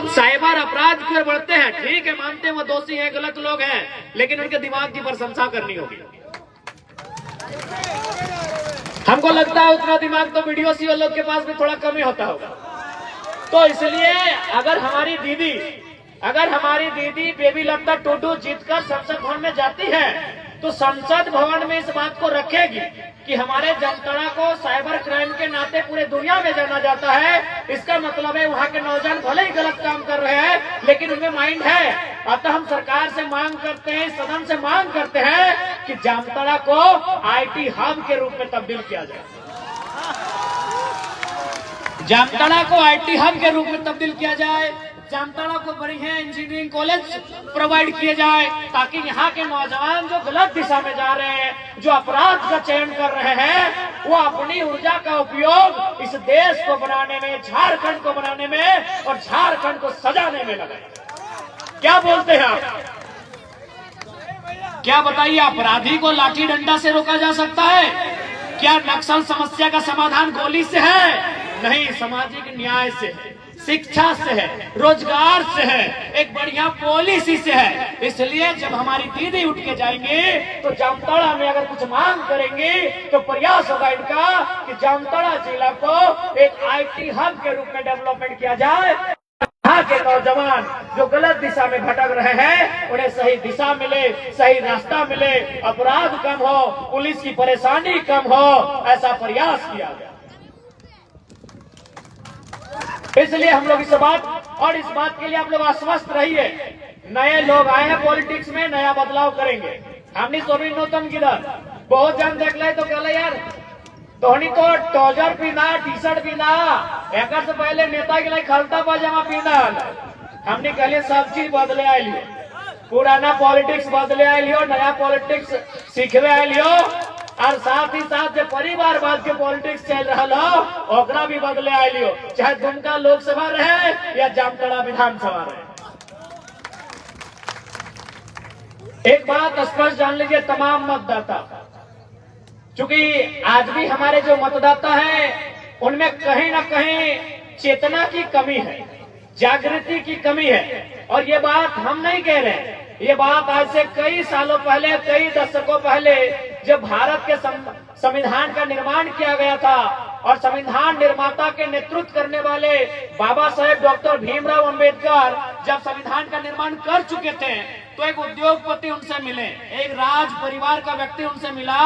Cyber अपराध की ओर बढ़ते हैं। ठीक है, मानते हैं वो दोषी हैं, गलत लोग हैं, लेकिन उनके दिमाग की प्रशंसा करनी होगी। हमको लगता है उतना दिमाग तो वीडियो सी लोग के पास भी थोड़ा कम ही होता होगा। तो इसलिए अगर हमारी दीदी बेबी लता टूडू जीतकर संसद भवन में जाती है तो संसद भवन में इस बात को रखेगी कि हमारे जामताड़ा को साइबर क्राइम के नाते पूरे दुनिया में जाना जाता है। इसका मतलब है वहाँ के नौजवान भले ही गलत काम कर रहे हैं, लेकिन उनमें माइंड है। अतः हम सरकार से मांग करते हैं, सदन से मांग करते हैं कि जामताड़ा को IT हब के रूप में तब्दील किया जाए। जामताड़ा को IT हब के रूप में तब्दील किया जाए। जामताड़ा को बढ़िया इंजीनियरिंग कॉलेज प्रोवाइड किए जाए, ताकि यहाँ के नौजवान जो गलत दिशा में जा रहे हैं, जो अपराध का चयन कर रहे हैं, वो अपनी ऊर्जा का उपयोग इस देश को बनाने में, झारखंड को बनाने में और झारखंड को सजाने में लगाए। क्या बोलते हैं आप? क्या बताइए, अपराधी को लाठी डंडा से रोका जा सकता है क्या? नक्सल समस्या का समाधान गोली से है? नहीं, सामाजिक न्याय से है, शिक्षा से है, रोजगार से है, एक बढ़िया पॉलिसी से है। इसलिए जब हमारी दीदी उठ के जाएंगे तो जामताड़ा में अगर कुछ मांग करेंगे तो प्रयास होगा इनका कि जामताड़ा जिला को एक IT हब के रूप में डेवलपमेंट किया जाए। यहाँ के नौजवान जो गलत दिशा में भटक रहे हैं उन्हें सही दिशा मिले, सही रास्ता मिले, अपराध कम हो, पुलिस की परेशानी कम हो, ऐसा प्रयास किया गया। इसलिए हम लोग इस बात के लिए आप लोग आश्वस्त रहिए। नए लोग आए हैं पॉलिटिक्स में, नया बदलाव करेंगे। हमने सोबी नौतम गिरर बहुत जन देख ले तो कहले यार धोनी तो ट्राउजर पीना, टी-शर्ट पीना, एक से पहले नेता के लिए खलता पाजामा पीना। हमने कहले सब चीज बदले आइलियो, पुराना पॉलिटिक्स बदले आइलियो, नया पॉलिटिक्स सीखवे आइलियो, और साथ ही साथ जो परिवारवाद के पॉलिटिक्स चल रहा हो ओकरा भी बदले आइलियो, चाहे दुमका लोकसभा रहे या जामताड़ा विधानसभा रहे। एक बात स्पष्ट जान लीजिए तमाम मतदाता, क्योंकि आज भी हमारे जो मतदाता हैं उनमें कहीं ना कहीं चेतना की कमी है, जागृति की कमी है। और ये बात हम नहीं कह रहे हैं, ये बात आज से कई सालों पहले, कई दशकों पहले जब भारत के संविधान का निर्माण किया गया था और संविधान निर्माता के नेतृत्व करने वाले बाबा साहेब डॉक्टर भीमराव अंबेडकर जब संविधान का निर्माण कर चुके थे तो एक उद्योगपति उनसे मिले, एक राज परिवार का व्यक्ति उनसे मिला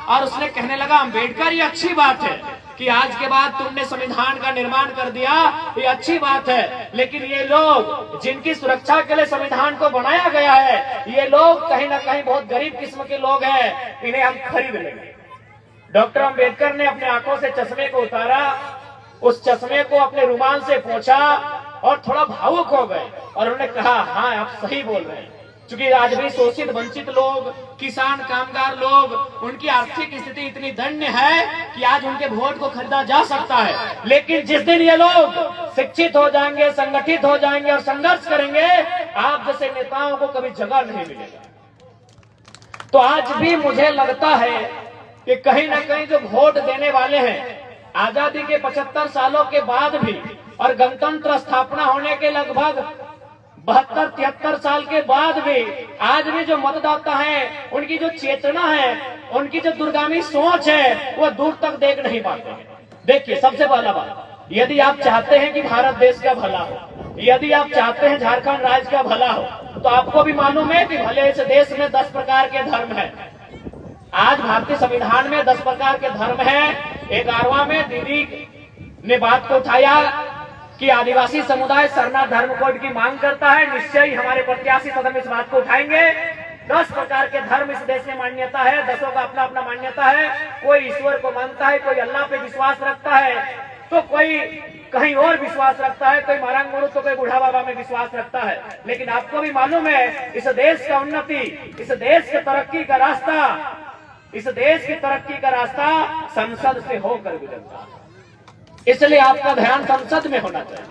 और उसने कहने लगा, अंबेडकर ये अच्छी बात है कि आज के बाद तुमने संविधान का निर्माण कर दिया, ये अच्छी बात है, लेकिन ये लोग जिनकी सुरक्षा के लिए संविधान को बनाया गया है, ये लोग कहीं ना कहीं बहुत गरीब किस्म के लोग हैं, इन्हें हम खरीद लेंगे। डॉक्टर अंबेडकर ने अपने आंखों से चश्मे को उतारा, उस चश्मे को अपने रुमाल से पोंछा और थोड़ा भावुक हो गए और उन्होंने कहा, हाँ आप सही बोल रहे हैं, क्योंकि आज भी शोषित वंचित लोग, किसान कामगार लोग, उनकी आर्थिक स्थिति इतनी दयनीय है कि आज उनके वोट को खरीदा जा सकता है, लेकिन जिस दिन ये लोग शिक्षित हो जाएंगे, संगठित हो जाएंगे और संघर्ष करेंगे, आप जैसे नेताओं को कभी जगह नहीं मिलेगा। तो आज भी मुझे लगता है कि कहीं ना कहीं जो वोट देने वाले हैं, आजादी के 75 सालों के बाद भी और गणतंत्र स्थापना होने के लगभग 72-73 साल के बाद भी आज भी जो मतदाता हैं, उनकी जो चेतना है, उनकी जो दूरगामी सोच है, वो दूर तक देख नहीं पाते हैं। देखिए, सबसे पहला बात, यदि आप चाहते हैं कि भारत देश का भला हो, यदि आप चाहते हैं झारखंड राज्य का भला हो, तो आपको भी मालूम है कि भले इस देश में 10 प्रकार के धर्म हैं। आज भारतीय संविधान में 10 प्रकार के धर्म हैं। 11वां में दीदी ने बात को उठाया कि आदिवासी समुदाय सरना धर्म कोड की मांग करता है। निश्चय ही हमारे प्रत्याशी सदन इस बात को उठाएंगे। 10 प्रकार के धर्म इस देश में मान्यता है, 10 का अपना अपना मान्यता है। कोई ईश्वर को मानता है, कोई अल्लाह पे विश्वास रखता है, तो कोई कहीं और विश्वास रखता है, कोई मारंग मुरु तो कोई बूढ़ा बाबा में विश्वास रखता है। लेकिन आपको भी मालूम है, इस देश का उन्नति, इस देश के तरक्की का रास्ता, इस देश की तरक्की का रास्ता संसद से होकर गुजरता है। इसलिए आपका ध्यान संसद में होना चाहिए,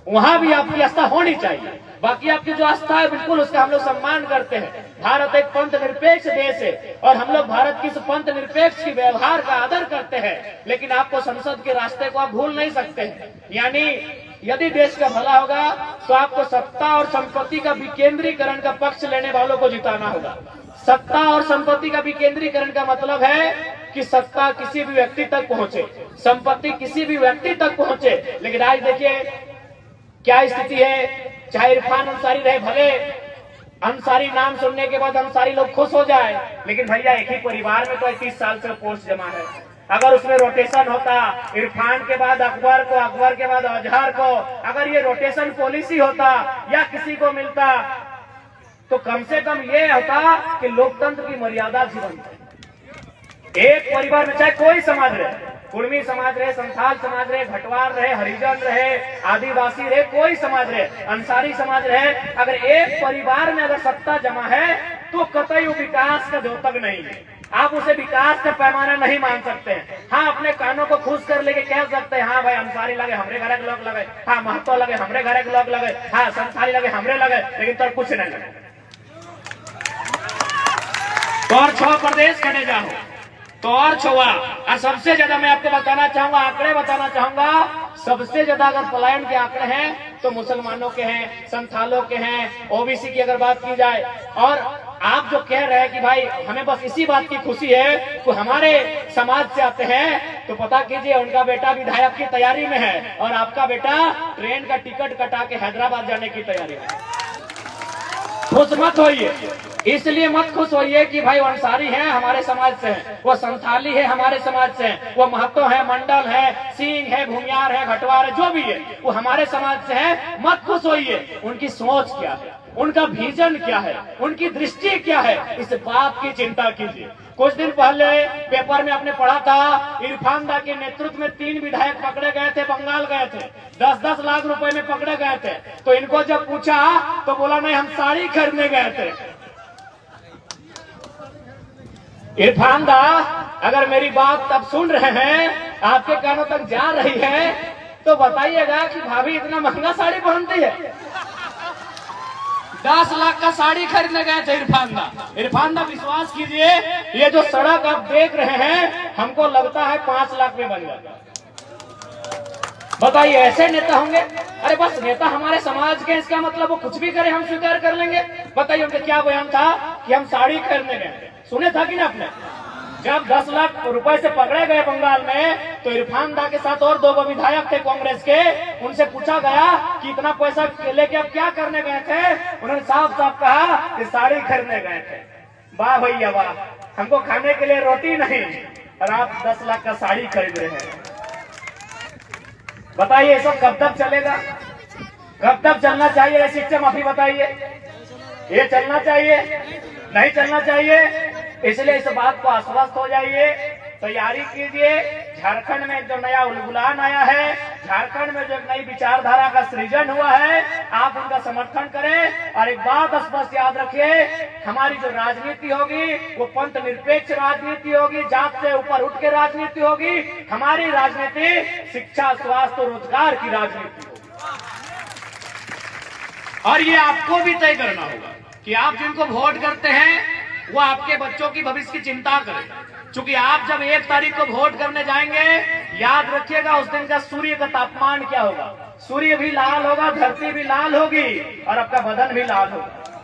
वहां भी आपकी आस्था होनी चाहिए। बाकी आपकी जो आस्था है, बिल्कुल उसका हम लोग सम्मान करते हैं। भारत एक पंथ निरपेक्ष देश है और हम लोग भारत की इस पंथ निरपेक्ष की व्यवहार का आदर करते हैं, लेकिन आपको संसद के रास्ते को आप भूल नहीं सकते हैं। यानी यदि देश का भला होगा तो आपको सत्ता और संपत्ति का विकेंद्रीकरण का पक्ष लेने वालों को जिताना होगा। सत्ता और संपत्ति का विकेंद्रीकरण का मतलब है कि सत्ता किसी भी व्यक्ति तक पहुंचे, संपत्ति किसी भी व्यक्ति तक पहुंचे। लेकिन आज देखिए क्या स्थिति है। चाहे इरफान अंसारी रहे, भले अंसारी नाम सुनने के बाद अंसारी लोग खुश हो जाए, लेकिन भैया एक ही परिवार में तो 30 साल से पोस्ट जमा है। अगर उसमें रोटेशन होता, इरफान के बाद अकबर को, अकबर के बाद अजहर को, अगर ये रोटेशन पॉलिसी होता या किसी को मिलता तो कम से कम ये होता कि लोकतंत्र की मर्यादा सी बनती। एक परिवार में चाहे कोई समाज रहे, कुर्मी समाज रहे, संथाल समाज रहे, घटवार रहे, हरिजन रहे, आदिवासी रहे, कोई समाज रहे, अंसारी समाज रहे, अगर एक परिवार में अगर सत्ता जमा है तो कतई विकास का द्योतक नहीं है। आप उसे विकास का पैमाना नहीं मान सकते हैं। हाँ, अपने कानों को खुश कर लेके कह सकते हैं, हाँ भाई अंसारी लगे हमरे घर के लोग लगे, हाँ महतो लगे हमरे घर के लोग लगे, हाँ संथाली लगे हमरे लगे, लेकिन तो कुछ नहीं लगे। तो और 6 प्रदेश खड़े जाओ तो और छुआ। और सबसे ज्यादा मैं आपको बताना चाहूंगा, आंकड़े बताना चाहूंगा, सबसे ज्यादा अगर पलायन के आंकड़े हैं तो मुसलमानों के हैं, संथालों के हैं, ओबीसी की अगर बात की जाए। और आप जो कह रहे हैं कि भाई हमें बस इसी बात की खुशी है तो हमारे समाज से आते हैं, तो पता कीजिए उनका बेटा विधायक की तैयारी में है और आपका बेटा ट्रेन का टिकट कटा के हैदराबाद जाने की तैयारी में। खुश मत होइए, इसलिए मत खुश होइए कि भाई अंसारी है हमारे समाज से है, वो संथाली है हमारे समाज से है, वो महतो है, मंडल है, सिंह है, भूमियार है, घटवार है, जो भी है वो हमारे समाज से है। मत खुश होइए। उनकी सोच क्या है, उनका विजन क्या है, उनकी दृष्टि क्या है, इस बात की चिंता कीजिए। कुछ दिन पहले पेपर में आपने पढ़ा था, इरफान दा के नेतृत्व में 3 विधायक पकड़े गए थे, बंगाल गए थे, 10-10 लाख रुपए में पकड़े गए थे। तो इनको जब पूछा तो बोला नहीं, हम साड़ी खरीदने गए थे। इरफान दा, अगर मेरी बात अब सुन रहे हैं, आपके कानों तक जा रही है, तो बताइएगा कि भाभी इतना महंगा साड़ी पहनती है। 10 लाख का साड़ी खरीदने गए थे इरफान दा। इरफान दा, विश्वास कीजिए, ये जो सड़क आप देख रहे हैं हमको लगता है 5 लाख में बन जाता। बताइए ऐसे नेता होंगे? अरे बस नेता हमारे समाज के, इसका मतलब वो कुछ भी करे हम स्वीकार कर लेंगे। बताइए उनका क्या बयान था कि हम साड़ी खरीदने गए। सुने था कि ना आपने? जब 10 लाख रुपए से पकड़े गए बंगाल में, तो इरफान दा के साथ और 2 विधायक थे कांग्रेस के, उनसे पूछा गया कि इतना पैसा लेके आप क्या करने गए थे? उन्होंने साफ साफ कहा कि साड़ी खरीदने गए थे। वाह भैया वाह, हमको खाने के लिए रोटी नहीं और आप 10 लाख का साड़ी खरीद रहे हैं। बताइए ये सब कब तक चलेगा? कब तक चलना चाहिए ये सिस्टम? अभी बताइए, ये चलना चाहिए? नहीं चलना चाहिए। इसलिए इस बात को आश्वस्त हो जाइए, तैयारी कीजिए। झारखंड में जो नया उलगुलान आया है, झारखंड में जो एक नई विचारधारा का सृजन हुआ है, आप उनका समर्थन करें। और एक बात स्पष्ट याद रखिए, हमारी जो राजनीति होगी वो पंथ निरपेक्ष राजनीति होगी, जात से ऊपर उठ के राजनीति होगी। हमारी राजनीति शिक्षा, स्वास्थ्य और रोजगार की राजनीति होगी। और ये आपको भी तय करना होगा कि आप जिनको वोट करते हैं वो आपके बच्चों की भविष्य की चिंता करें। क्योंकि आप जब 1 तारीख को वोट करने जाएंगे, याद रखिएगा उस दिन का सूर्य का तापमान क्या होगा। सूर्य भी लाल होगा, धरती भी लाल होगी और आपका बदन भी लाल होगा।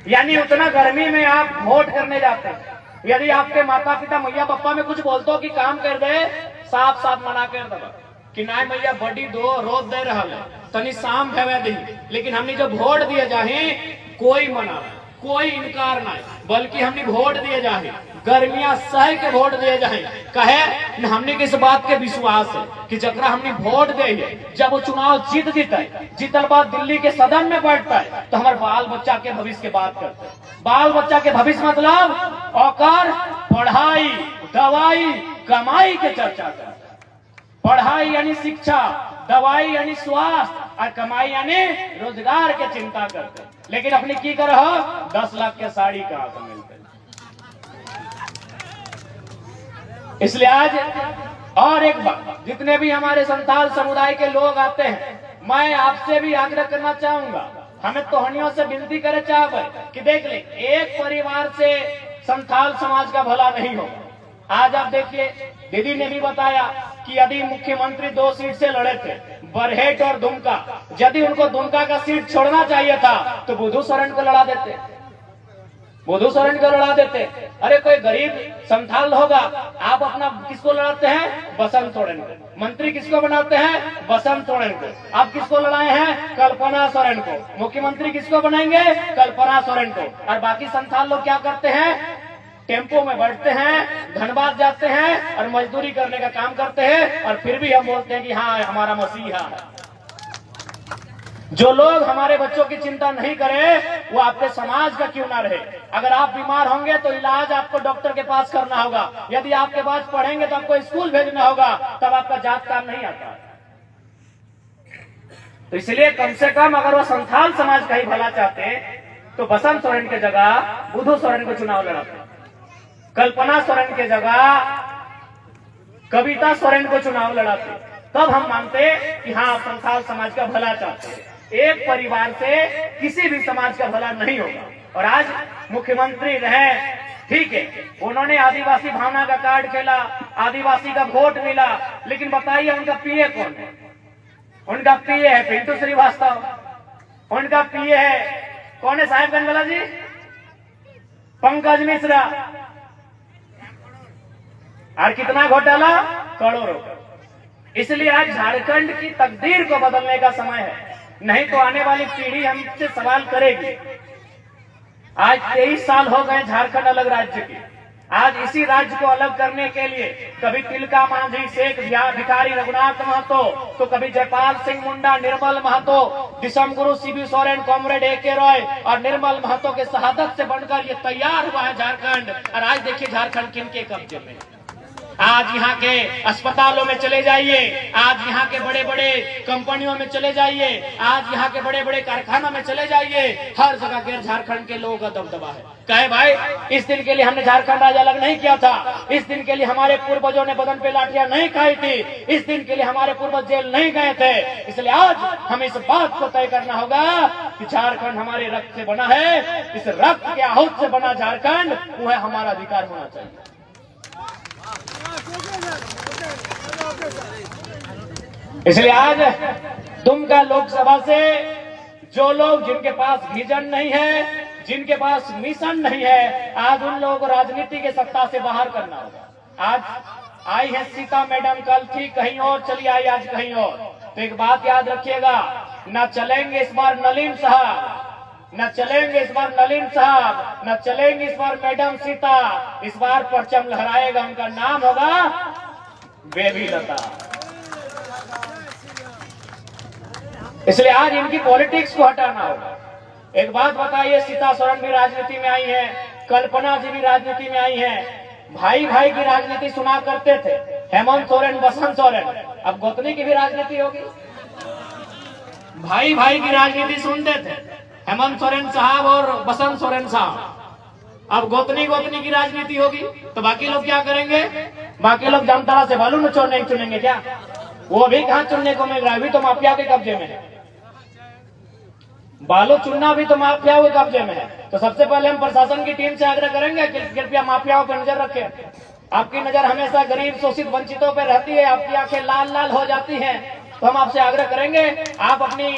यानी उतना गर्मी में आप वोट करने जाते हैं। यदि आपके माता पिता मैया पप्पा में कुछ बोलते हो कि काम कर दे, साफ साफ मना कर दो कि ना मैया बड़ी दो रोज दे रहा है, तनी शाम भेवे दी। लेकिन हमने जो वोट दिए जाए, कोई मना, कोई इनकार नहीं, बल्कि हमने वोट दिए जाए, गर्मियां सह के वोट दिए जाए। कहे हमने किस बात के विश्वास है कि जकरा हमने वोट दे, जब वो चुनाव जीत जीता है, जीतल बाद दिल्ली के सदन में बैठता है, तो हमारे बाल बच्चा के भविष्य की बात करते हैं। बाल बच्चा के भविष्य मतलब औकर पढ़ाई, दवाई, कमाई के चर्चा करते हैं। पढ़ाई यानी शिक्षा, दवाई यानी स्वास्थ्य और कमाई यानी रोजगार के चिंता करते हैं। लेकिन अपनी की करो 10 लाख के साड़ी कहां से मिलते। इसलिए आज और एक बात, जितने भी हमारे संथाल समुदाय के लोग आते हैं, मैं आपसे भी आग्रह करना चाहूंगा, हमें तोहनियों से विनती करे चाहे कि देख ले, एक परिवार से संथाल समाज का भला नहीं होगा। आज आप देखिए, दीदी ने भी बताया कि यदि मुख्यमंत्री 2 सीट से लड़े थे बरहेट और दुमका। यदि उनको दुमका का सीट छोड़ना चाहिए था तो बुधू सोरेन को लड़ा देते, बुधू सोरेन को लड़ा देते। अरे कोई गरीब संथाल होगा, आप अपना किसको लड़ाते हैं? बसंत सोरेन को। मंत्री किसको बनाते हैं? बसंत सोरेन को। आप किसको लड़ाए हैं? कल्पना सोरेन को। मुख्यमंत्री किसको बनाएंगे? कल्पना सोरेन को। और बाकी संथाल लोग क्या करते हैं? टेम्पो में बैठते हैं, धनबाद जाते हैं और मजदूरी करने का काम करते हैं, और फिर भी हम बोलते हैं कि हाँ हमारा मसीहा है। जो लोग हमारे बच्चों की चिंता नहीं करें वो आपके समाज का क्यों ना रहे। अगर आप बीमार होंगे तो इलाज आपको डॉक्टर के पास करना होगा, यदि आपके पास पढ़ेंगे तो आपको स्कूल भेजना होगा, तब आपका जात काम नहीं आता। तो इसलिए कम से कम अगर वो संथाल समाज का ही भला चाहते तो बसंत सोरेन की जगह बुधू सोरेन को चुनाव लड़ाते, कल्पना सोरेन की जगह कविता सोरेन को चुनाव लड़ाते। तब हम मानते कि हाँ आप संथाल समाज का भला चाहते हैं। एक परिवार से किसी भी समाज का भला नहीं होगा। और आज मुख्यमंत्री रहे, ठीक है, उन्होंने आदिवासी भावना का कार्ड खेला, आदिवासी का वोट मिला, लेकिन बताइए उनका पीए कौन है? उनका पीए है पिंटू श्रीवास्तव, उनका पीए है कौन है साहेबगंज वाला जी? पंकज मिश्रा। और कितना घोटाला? करोड़ों। इसलिए आज झारखंड की तकदीर को बदलने का समय है, नहीं तो आने वाली पीढ़ी हमसे सवाल करेगी। आज 23 साल हो गए झारखंड अलग राज्य के। आज इसी राज्य को अलग करने के लिए कभी तिलका मांझी, शेख भिखारी रघुनाथ महतो, तो कभी जयपाल सिंह मुंडा, निर्मल महतो, दिसमगुरु शिबू सोरेन, कॉमरेड ए.के. रॉय और निर्मल महतो के शहादत से बनकर ये तैयार हुआ है झारखंड। और आज देखिए झारखंड किनके कब्जे में। आज यहाँ के अस्पतालों में चले जाइए, आज यहाँ के बड़े बड़े कंपनियों में चले जाइए, आज यहाँ के बड़े बड़े कारखानों में चले जाइए, हर जगह के झारखंड के लोगों का दबदबा है। कहे भाई इस दिन के लिए हमने झारखंड राज्य अलग नहीं किया था, इस दिन के लिए हमारे पूर्वजों ने बदन पे लाठियां नहीं खाई थी, इस दिन के लिए हमारे पूर्वज जेल नहीं गए थे। इसलिए आज हमें इस बात को तय करना होगा कि झारखंड हमारे रक्त से बना है, इस रक्त के आहूत से बना झारखंड वो है हमारा अधिकार होना चाहिए। इसलिए आज दुमका लोकसभा से जो लोग जिनके पास विजन नहीं है, जिनके पास मिशन नहीं है, आज उन लोगों को राजनीति के सत्ता से बाहर करना होगा। आज आई है सीता मैडम, कल थी कहीं और चली आई, आज कहीं और। तो एक बात याद रखिएगा, न चलेंगे इस बार नलिन साहब, न चलेंगे इस बार नलिन साहब, न चलेंगे इस बार मैडम सीता, इस बार परचम लहराएगा, उनका नाम होगा बेबी लता। इसलिए आज इनकी पॉलिटिक्स को हटाना होगा। एक बात बताइए, सीता सोरेन भी राजनीति में आई है, कल्पना जी भी राजनीति में आई है, भाई भाई की राजनीति सुना करते थे, हेमंत सोरेन, बसंत सोरेन, अब गोतनी की भी राजनीति होगी। भाई भाई की राजनीति सुनते थे हेमंत सोरेन साहब और बसंत सोरेन साहब, अब गोतनी गोतनी की राजनीति होगी। तो बाकी लोग क्या करेंगे? बाकी लोग जामताड़ा से बालू न चोरने चुनेंगे क्या? वो भी कहाँ चुनने को मिल रहा है, अभी तो माफिया के कब्जे में है। बालू चुनना भी तो माफियाओं के कब्जे में है। तो सबसे पहले हम प्रशासन की टीम से आग्रह करेंगे कि कृपया माफियाओं पर नजर रखें। आपकी नजर हमेशा गरीब शोषित वंचितों पर रहती है, आपकी आंखें लाल लाल हो जाती हैं। तो हम आपसे आग्रह करेंगे आप अपनी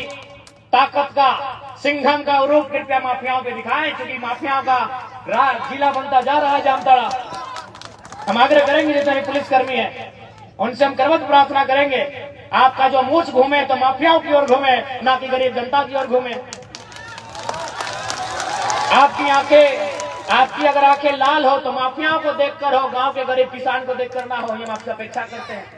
ताकत का, सिंघम का रूप कृपया माफियाओं पे दिखाएं, क्योंकि माफियाओं का जिला बनता जा रहा है जामताड़ा। हम आग्रह करेंगे जितने पुलिसकर्मी है उनसे हम करवत प्रार्थना करेंगे, आपका जो मूछ घूमे तो माफियाओं की ओर घूमे, ना कि गरीब जनता की ओर घूमे। आपकी अगर आंखें लाल हो तो माफियाओं को देखकर हो, गांव के गरीब किसान को देखकर ना हो, ये हम आपसे अपेक्षा करते हैं।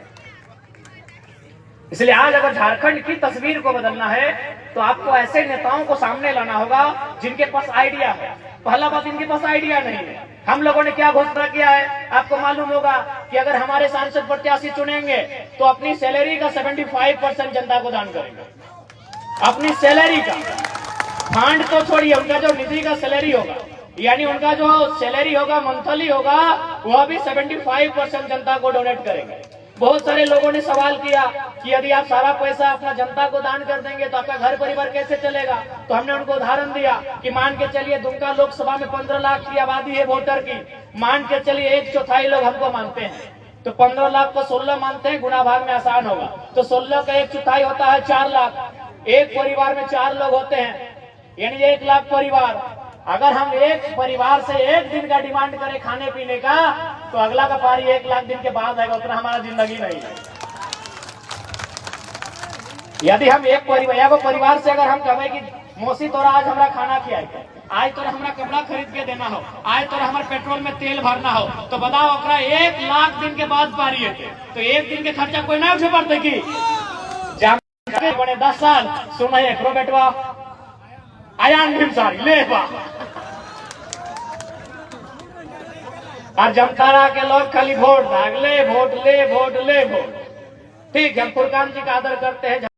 इसलिए आज अगर झारखंड की तस्वीर को बदलना है तो आपको ऐसे नेताओं को सामने लाना होगा जिनके पास आइडिया है। पहला बात, इनके पास आइडिया नहीं है। हम लोगों ने क्या घोषणा किया है आपको मालूम होगा कि अगर हमारे सांसद प्रत्याशी चुनेंगे तो अपनी सैलरी का 75% जनता को दान करेंगे। अपनी सैलरी का फंड तो छोड़िए, उनका जो निधि का सैलरी होगा, यानी उनका जो सैलरी होगा मंथली होगा, वह भी 75% जनता को डोनेट करेंगे। बहुत सारे लोगों ने सवाल किया कि यदि आप सारा पैसा अपना जनता को दान कर देंगे तो आपका घर परिवार कैसे चलेगा। तो हमने उनको उदाहरण दिया कि मान के चलिए दुमका लोकसभा में 15 लाख की आबादी है वोटर की, मान के चलिए 1/4 लोग हमको मानते हैं, तो 15 लाख को 16 मानते हैं, गुना भाग में आसान होगा। तो 16 का 1/4 होता है 4 लाख। एक परिवार में 4 लोग होते हैं, यानी 1 लाख परिवार। अगर हम एक परिवार से एक दिन का डिमांड करें खाने पीने का, तो अगला का पारी 1 लाख दिन के बाद आएगा, उतना हमारा जिंदगी नहीं है। यदि हम एक परिवार से अगर हम कहें कि मौसी तोरा आज हमारा खाना खियाए, आज तोरा हमारा कपड़ा खरीद के देना हो, आज तोरा हमारे पेट्रोल में तेल भरना हो, तो बताओ ओकरा 1 लाख दिन के बाद पारी है, तो एक दिन के खर्चा कोई ना उठे पड़ते की बने 10 साल सुना एकरो बेटवा आयान भीम सारी ले बा। और जमतारा के लोग खाली वोट भाग ले, वोट ले, वोट ले, वोट। ठीक है, हम फुरकान जी का आदर करते हैं।